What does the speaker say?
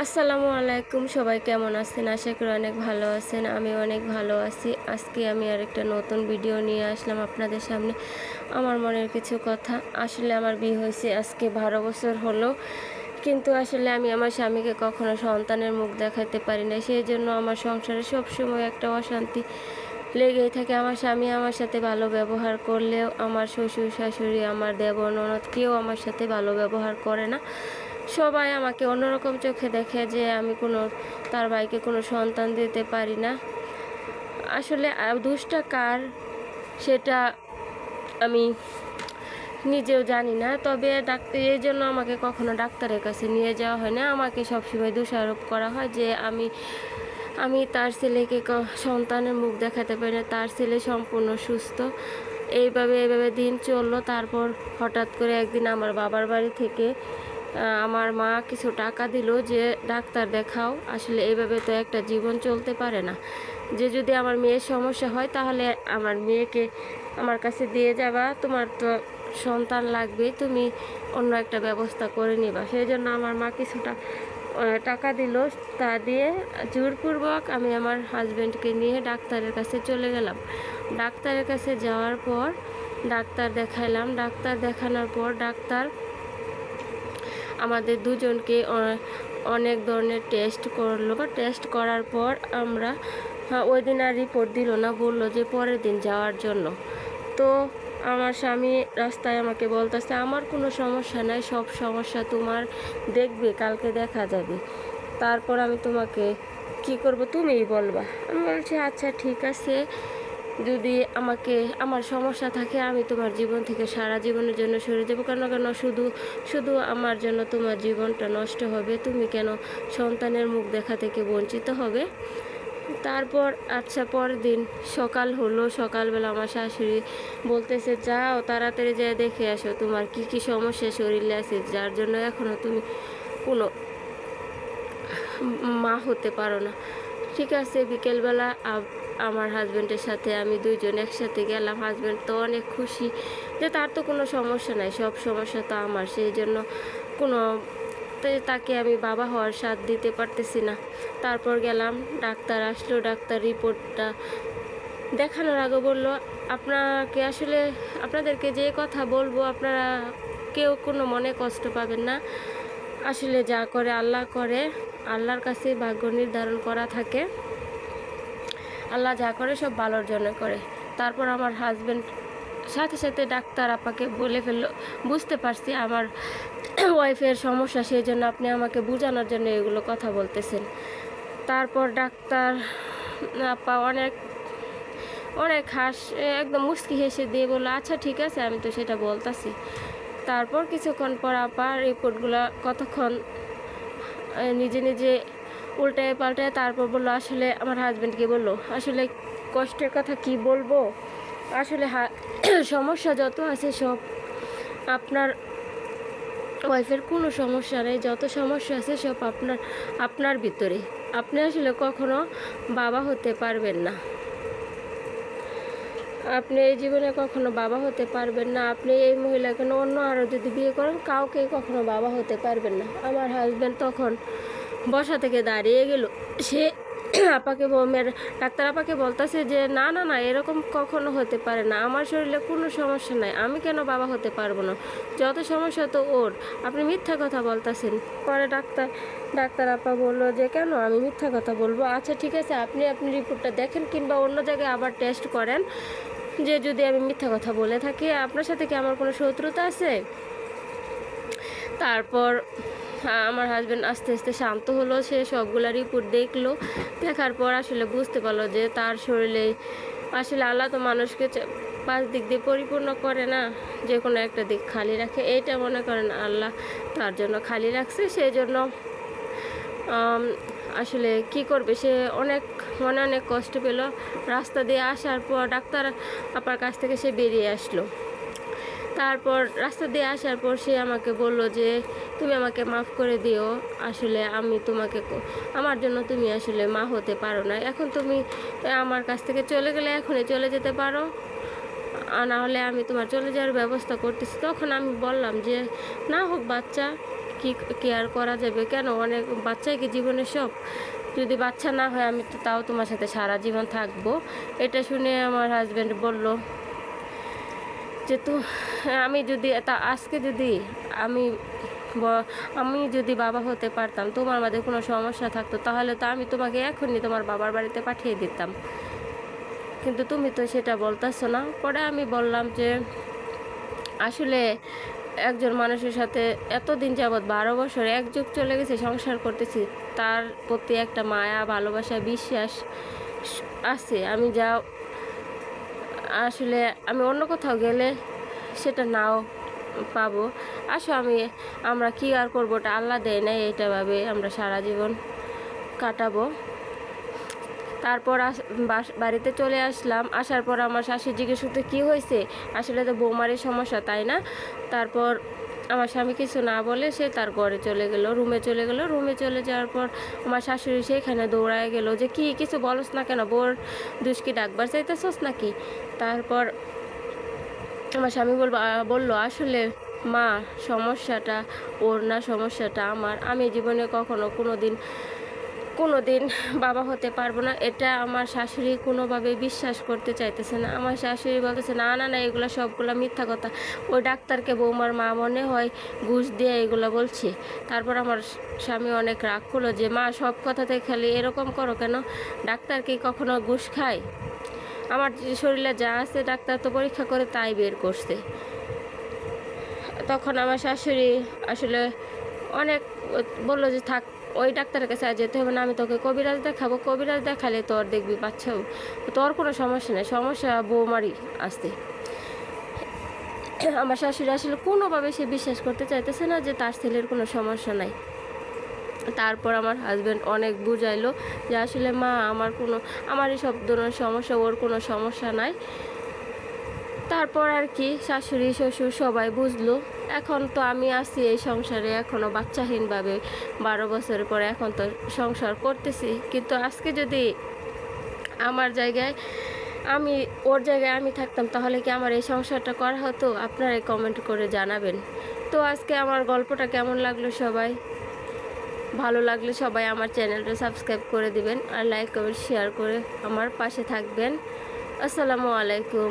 আসসালামু আলাইকুম, সবাই কেমন আছেন? আশা করি অনেক ভালো আছেন। আমি অনেক ভালো আছি। আজকে আমি আরেকটা নতুন ভিডিও নিয়ে আসলাম আপনাদের সামনে। আমার মনের কিছু কথা। আসলে আমার বিয়ে হয়েছে আজকে 12 বছর হলো, কিন্তু আসলে আমি আমার স্বামীকে কখনো সন্তানের মুখ দেখাতে পারি না। সেই জন্য আমার সংসারে সবসময় একটা অশান্তি লেগেই থাকে। আমার স্বামী আমার সাথে ভালো ব্যবহার করলেও আমার শ্বশুর শাশুড়ি, আমার দেবর ননদ কেউ আমার সাথে ভালো ব্যবহার করে না। সবাই আমাকে অন্যরকম চোখে দেখে যে আমি তার ভাইকে কোনো সন্তান দিতে পারি না। আসলে দোষটা কার সেটা আমি নিজেও জানি না। তবে এই জন্য আমাকে কখনো ডাক্তারের কাছে নিয়ে যাওয়া হয় না। আমাকে সবসময় দোষারোপ করা হয় যে আমি আমি তার ছেলেকে সন্তানের মুখ দেখাতে পারি না। তার ছেলে সম্পূর্ণ সুস্থ। এইভাবে দিন চললো। তারপর হঠাৎ করে একদিন আমার বাবার বাড়ি থেকে আমার মা কিছু টাকা দিল যে ডাক্তার দেখাও। আসলে এইভাবে তো একটা জীবন চলতে পারে না। যে যদি আমার মেয়ের সমস্যা হয় তাহলে আমার মেয়েকে আমার কাছে দিয়ে যাবা, তোমার তো সন্তান লাগবে, তুমি অন্য একটা ব্যবস্থা করে নিবা। সেই জন্য আমার মা কিছুটা টাকা দিল। তা দিয়ে জোরপূর্বক আমি আমার হাজব্যান্ডকে নিয়ে ডাক্তারের কাছে চলে গেলাম। ডাক্তারের কাছে যাওয়ার পর ডাক্তার দেখাইলাম। ডাক্তার দেখানোর পর ডাক্তার আমাদের দুজনকে অনেক ধরনের টেস্ট করলো। টেস্ট করার পর আমরা ওই দিন আর রিপোর্ট দিল না, বললো যে পরের দিন যাওয়ার জন্য। তো আমার স্বামী রাস্তায় আমাকে বলতেছে আমার কোনো সমস্যা নাই, সব সমস্যা তোমার দেখবে, কালকে দেখা যাবে, তারপর আমি তোমাকে কি করব তুমিই বলবা। আমি বলছি আচ্ছা ঠিক আছে, যদি আমার সমস্যা থাকে আমি তোমার জীবন থেকে সারা জীবনের জন্য সরে যাবো। কেন শুধু শুধু আমার জন্য তোমার জীবনটা নষ্ট হবে? তুমি কেন সন্তানের মুখ দেখা থেকে বঞ্চিত হবে? তারপর আচ্ছা পরের দিন সকাল হলো। সকালবেলা আমার শাশুড়ি বলতেছে যাও তাড়াতাড়ি যেয়ে দেখে আসো তোমার কি কি সমস্যা শরীরে আছে, যার জন্য এখনও তুমি কোনো মা হতে পারো না। ঠিক আছে, বিকেলবেলা আমার হাজব্যান্ডের সাথে আমি দুইজন একসাথে গেলাম। হাজব্যান্ড তো অনেক খুশি যে তার তো কোনো সমস্যা নাই, সব সমস্যা তো আমার, সেই জন্য কোনো তাকে আমি বাবা হওয়ার স্বাদ দিতে পারতেছি না। তারপর গেলাম, ডাক্তার আসলো। ডাক্তার রিপোর্টটা দেখানোর আগে বলল আপনাদেরকে যে কথা বলবো আপনারা কেউ কোনো মনে কষ্ট পাবেন না। আসলে যা করে আল্লাহ করে, আল্লাহর কাছে ভাগ্য নির্ধারণ করা থাকে। আল্লাহ যা করে সব ভালোর জন্য করে। তারপর আমার হাজব্যান্ড সাথে সাথে ডাক্তার আপাকে বলে ফেললো বুঝতে পারছি আমার ওয়াইফের সমস্যা, সেই জন্য আপনি আমাকে বোঝানোর জন্য এগুলো কথা বলতেছেন। তারপর ডাক্তার আপা অনেক অনেক একদম মুচকি হেসে দিয়ে বললো আচ্ছা ঠিক আছে, আমি তো সেটা বলতাছি। তারপর কিছুক্ষণ পর আপা রিপোর্টগুলো কতক্ষণ নিজে নিজে উল্টায় পাল্টায় তারপর বললো, আসলে আমার হাজব্যান্ডকে বললো আসলে কষ্টের কথা কি বলবো, আসলে সমস্যা যত আছে সব আপনার ওয়াইফের কোনো সমস্যা নেই, যত সমস্যা আছে সব আপনার ভিতরে। আপনি আসলে কখনো বাবা হতে পারবেন না, আপনি এই জীবনে কখনো বাবা হতে পারবেন না। আপনি এই মহিলাকে অন্য আরও যদি বিয়ে করেন কাউকে কখনো বাবা হতে পারবেন না। আমার হাজব্যান্ড তখন বসা থেকে দাঁড়িয়ে গেল। সে ডাক্তার আপাকে বলতেছে যে না না না, এরকম কখনো হতে পারে না, আমার শরীরে কোনো সমস্যা নাই, আমি কেন বাবা হতে পারবো না, যত সমস্যা তো ওর, আপনি মিথ্যা কথা বলতেছেন। পরে ডাক্তার আপা বললো যে কেন আমি মিথ্যা কথা বলবো? আচ্ছা ঠিক আছে, আপনি রিপোর্টটা দেখেন কিংবা অন্য জায়গায় আবার টেস্ট করেন, যে যদি আমি মিথ্যা কথা বলে থাকি আপনার সাথে কি আমার কোনো শত্রুতা আছে? তারপর আমার হাজব্যান্ড আস্তে আস্তে শান্ত হলো। সে সবগুলা রিপোর্ট দেখলো। দেখার পর আসলে বুঝতে পারলো যে তার শরীরে আসলে আল্লাহ তো মানুষকে 5 দিক দিয়ে পরিপূর্ণ করে না, যে কোনো একটা দিক খালি রাখে। এইটা মনে করেন আল্লাহ তার জন্য খালি রাখছে। সেই জন্য আসলে কি করবে, সে অনেক কষ্ট পেল। রাস্তা দিয়ে আসার পর ডাক্তার আপার কাছ থেকে সে বেরিয়ে আসলো। তারপর রাস্তা দিয়ে আসার পর সে আমাকে বলল যে তুমি আমাকে মাফ করে দিও, আসলে আমার জন্য তুমি আসলে মা হতে পারো না, এখন তুমি আমার কাছ থেকে চলে গেলে এখনই চলে যেতে পারো, না হলে আমি তোমার চলে যাওয়ার ব্যবস্থা করতেছি। তখন আমি বললাম যে না হোক বাচ্চা, কি কেয়ার করা যাবে? কেন অনেক বাচ্চাই কি জীবনের সব? যদি বাচ্চা না হয় আমি তো তাও তোমার সাথে সারা জীবন থাকবো। এটা শুনে আমার হাজব্যান্ড বলল যে আমি যদি আজকে যদি আমি আমি যদি বাবা হতে পারতাম, তোমার মধ্যে কোনো সমস্যা থাকতো, তাহলে তো আমি তোমাকে এখনই তোমার বাবার বাড়িতে পাঠিয়ে দিতাম, কিন্তু তুমি তো সেটা বলতেছো না। পরে আমি বললাম যে আসলে একজন মানুষের সাথে এতদিন যাবৎ 12 বছর, এক যুগ চলে গেছে সংসার করতেছি, তার প্রতি একটা মায়া, ভালোবাসা, বিশ্বাস আছে। আমি যা আসলে আমি অন্য কোথাও গেলে সেটা নাও পাবো। আসো আমরা কি আর করবো, ওটা আল্লাহ দেয় নাই, এটা ভাবে আমরা সারা জীবন কাটাবো। তারপর বাড়িতে চলে আসলাম। আসার পর আমার শাশুড়ি জিজ্ঞেস করতে কী হয়েছে, আসলে তো বৌমারই সমস্যা, তাই না? তারপর আমার স্বামী কিছু না বলে সে তার ঘরে চলে গেল, রুমে চলে গেল। রুমে চলে যাওয়ার পর আমার শাশুড়ি সেখানে দৌড়ায় গেল যে কি কিছু বলস না কেন, বোর দুষ্কি ডাকবার চাইতেছস নাকি? তারপর আমার স্বামী বলল আসলে মা, সমস্যাটা ওর না, সমস্যাটা আমার। আমি জীবনে কখনো কোনো দিন বাবা হতে পারবো না, এটা আমার শাশুড়ি কোনোভাবে বিশ্বাস করতে চাইতেছে না। আমার শাশুড়ি বলতেছে না না না, এগুলো সবগুলো মিথ্যা কথা, ওই ডাক্তারকে বৌমার মা মনে হয় ঘুষ দিয়ে এগুলো বলছে। তারপর আমার স্বামী অনেক রাগ করলো যে মা, সব কথাতে খালি এরকম করো কেন? ডাক্তার কি কখনো ঘুষ খায়? আমার শরীরে যা আছে ডাক্তার তো পরীক্ষা করে তাই বের করছে। তখন আমার শাশুড়ি আসলে অনেক বললো যে থাক, ওই ডাক্তারের কাছে আর যেতে হবে না, আমি তোকে কবিরাজ দেখাবো, কবিরাজ দেখালে তোর দেখবি বাচ্চাও, তোর কোনো সমস্যা নেই, সমস্যা বৌমারই আসতে। আমার শাশুড়ি আসলে কোনোভাবে সে বিশ্বাস করতে চাইতেছে না যে তার ছেলের কোনো সমস্যা নাই। তারপর আমার হাজব্যান্ড অনেক বুঝাইলো যে আসলে মা, আমারই সব ধরনের সমস্যা, ওর কোনো সমস্যা নাই। তারপর আর কি শাশুড়ি শ্বশুর সবাই বুঝলো। এখন তো আমি আছি এই সংসারে এখনও বাচ্চাহীনভাবে, 12 বছরের পরে এখন তো সংসার করতেছি। কিন্তু আজকে যদি আমার জায়গায় ওর জায়গায় আমি থাকতাম, তাহলে কি আমার এই সংসারটা করা হতো? আপনারাই কমেন্ট করে জানাবেন। তো আজকে আমার গল্পটা কেমন লাগলো সবাই? ভালো লাগলে সবাই আমার চ্যানেলটা সাবস্ক্রাইব করে দিবেন, আর লাইক কমেন্ট শেয়ার করে আমার পাশে থাকবেন। আসসালামু আলাইকুম।